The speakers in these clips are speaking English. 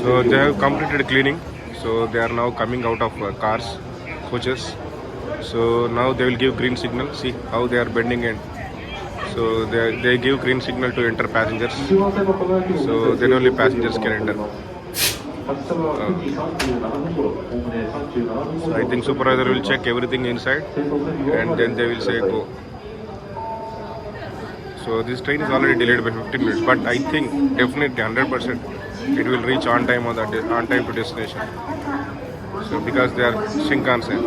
So they have completed cleaning. So they are now coming out of cars, coaches. So now they will give green signal. See how they are bending in. So they give green signal to enter passengers. So then only passengers can enter. So I think supervisor will check everything inside and then they will say go. So this train is already delayed by 15 minutes, but I think definitely 100% it will reach on time on time to destination. So because they are Shinkansen,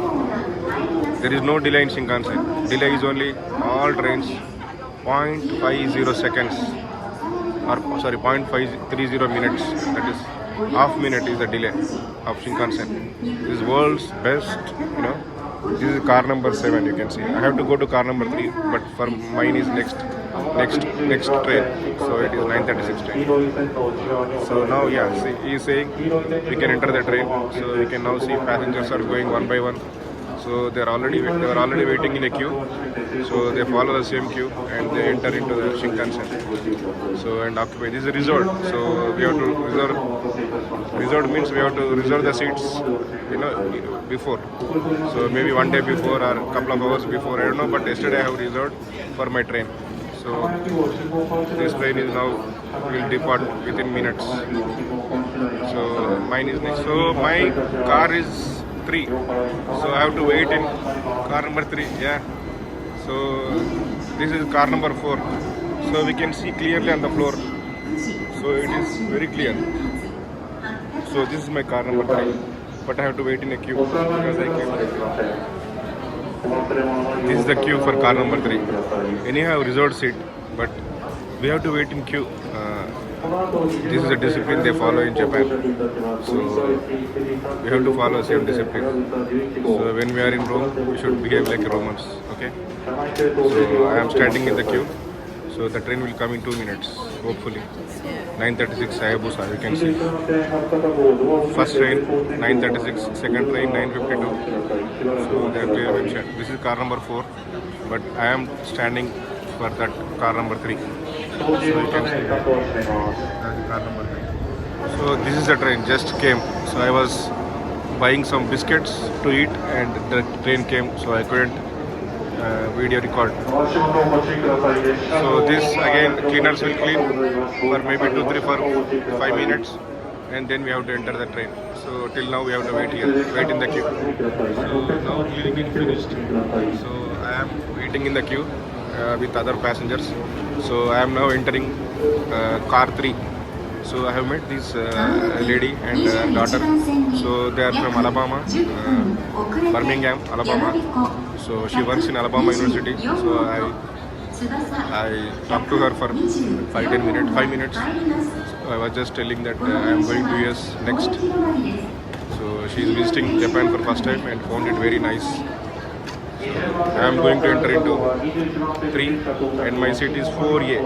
there is no delay in Shinkansen. Delay is only all trains 0.50 seconds, or sorry 0.530 minutes. That is half minute is the delay of Shinkansen. This is world's best, This is car number 7. You can see. I have to go to car number 3, but for mine is next train. So it is 9:36 train. So now see, he is saying we can enter the train. So we can now see passengers are going one by one. So they were already waiting in a queue. So they follow the same queue and they enter into the Shinkansen. So and occupy. This is a resort. So we have to reserve. Resort means we have to reserve the seats, before. So maybe one day before or a couple of hours before. I don't know. But yesterday I have reserved for my train. So this train is now will depart within minutes. So mine is next. So my car is 3. So I have to wait in car number 3. Yeah. So this is car number 4. So we can see clearly on the floor. So it is very clear. So this is my car number 3. But I have to wait in a queue because I came. This is the queue for car number 3. Anyhow, reserved seat, but we have to wait in queue. This is a discipline they follow in Japan. So we have to follow same discipline. So when we are in Rome, we should behave like Romans. Okay. So I am standing in the queue. So the train will come in 2 minutes, hopefully. 9:36 Hayabusa, you can see. First train 9:36, second train 9:52. So they have clearly mentioned. This is car number 4, but I am standing for that car number 3. So you can see that is car number 3. So this is the train, just came. So I was buying some biscuits to eat and the train came, so I couldn't video record. So this again cleaners will clean for maybe 2, 3, 4, 5 minutes and then we have to enter the train. So till now we have to wait here, wait in the queue. So now cleaning is finished. So I am waiting in the queue with other passengers. So I am now entering car 3. So I have met this lady and daughter. So they are from Alabama, Birmingham, Alabama. So she works in Alabama University. So I talked to her for 5 minutes. So I was just telling that I am going to US next. So she is visiting Japan for first time and found it very nice. I am going to enter into 3 and my seat is 4A.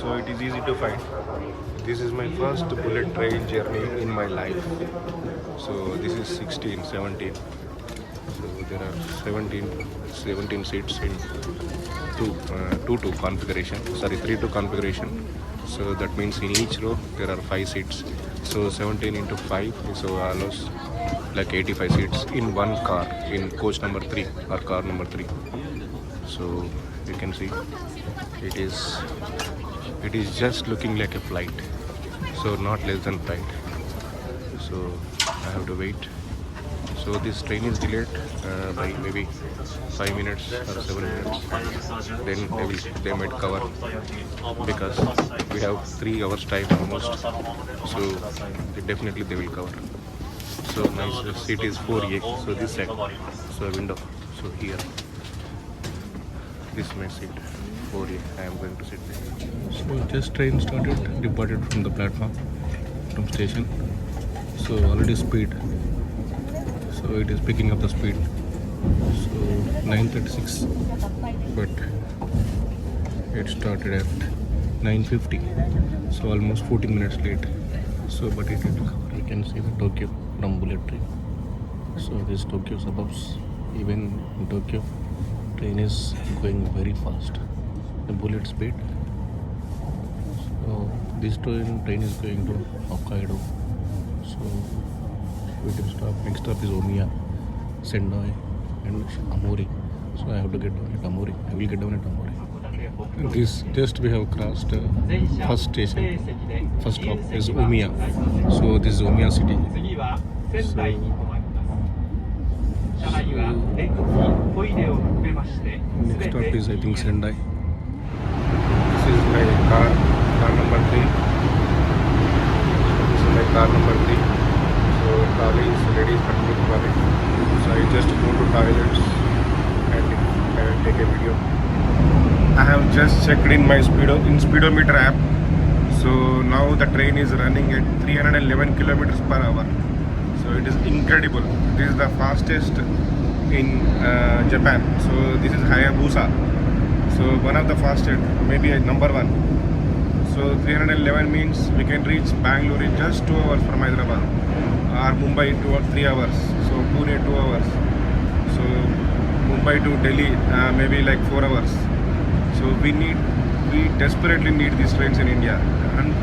So it is easy to find. This is my first bullet train journey in my life. So this is 16, 17. So there are 17 seats in 2 configuration. Sorry, 3-2 configuration. So that means in each row there are 5 seats. So 17 into 5 is almost like 85 seats in one car in coach number 3 or car number 3. So you can see it is just looking like a flight, so not less than flight. So I have to wait. So this train is delayed by maybe 5 minutes or 7 minutes. Then they might cover because we have 3 hours time almost. So definitely they will cover. So my seat is 4A. So this side, so window. So here, this is my seat 4A. I am going to sit there. So just train started, departed from the platform, from station. So already speed. So it is picking up the speed. So 9:36, but it started at 9:50. So almost 14 minutes late. So but it will cover. You can see the Tokyo from bullet train. So this Tokyo suburbs, even in Tokyo, train is going very fast. The bullet speed. So This train is going to Hokkaido. So waiting stop. Next stop is Omiya, Sendai, and Amori. So I have to get down at Amori. I will get down at Amori. This just we have crossed first station. First stop is Omiya. So this is Omiya city. Next stop is I think Sendai. This is my car number 3. This is my car number 3. So Kali is ready, is continuing to Kali. So I just go to toilets and I will take a video. I have just checked in my speedometer app. So now the train is running at 311 kilometers per hour. So it is incredible. This is the fastest in Japan. So this is Hayabusa. So one of the fastest, maybe number 1. So 311 means we can reach Bangalore in just 2 hours from Hyderabad, or Mumbai in 2 or 3 hours. So Pune 2 hours. So Mumbai to Delhi maybe like 4 hours. So we desperately need these trains in India, and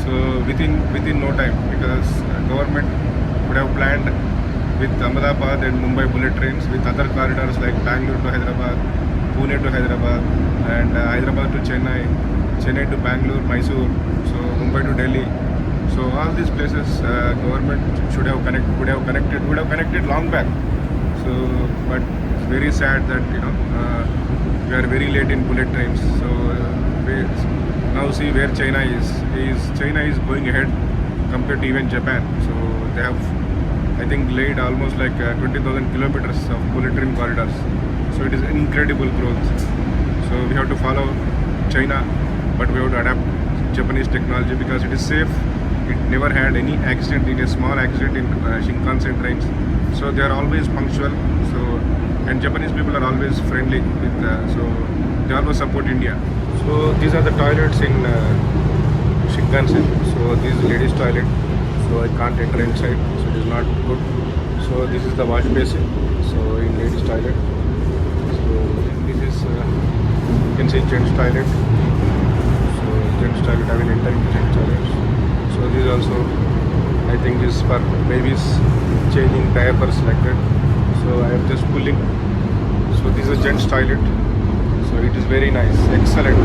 so within no time, because government would have planned with Ahmedabad and Mumbai bullet trains, with other corridors like Bangalore to Hyderabad, Pune to Hyderabad, and Hyderabad to Chennai, Chennai to Bangalore, Mysore, so Mumbai to Delhi. So all these places government would have connected long back. So but it's very sad that we are very late in bullet trains. So now see where China is. China is going ahead compared to even Japan. So they have, I think, laid almost like 20,000 kilometers of bullet train corridors. So it is incredible growth. So we have to follow China, but we have to adapt Japanese technology because it is safe. It never had any accident, in a small accident in Shinkansen trains. So they are always punctual. So and Japanese people are always friendly with. So they always support India. So these are the toilets in Shinkansen. So this is ladies' toilet. So I can't enter inside. So it is not good. So this is the wash basin. So in ladies' toilet. So this is you can see gents' toilet. So gents' toilet. I will enter into gents' toilet. So this is also, I think, this is for babies changing diapers like that. So I am just pulling. So this is a gents' toilet. So it is very nice, excellent.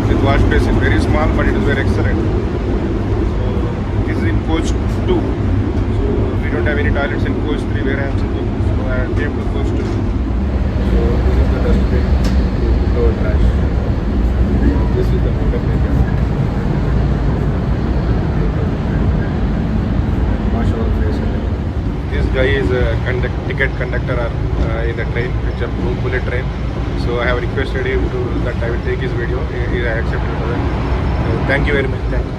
With wash basin, very small, but it is very excellent. So this is in coach 2. So we don't have any toilets in coach 3 where I am sitting. So I came to coach 2. So this is the dustbin to throw trash. This is the makeup area. Wash our face. This guy is a ticket conductor in the train, which is a bullet train. So I have requested him that I will take his video. He accepted for that. Thank you very much. Thank you.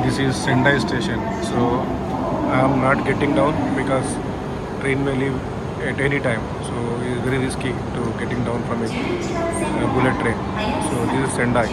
This is Sendai station. So I am not getting down because train may leave at any time. So it is very risky to getting down from a bullet train. So this is Sendai.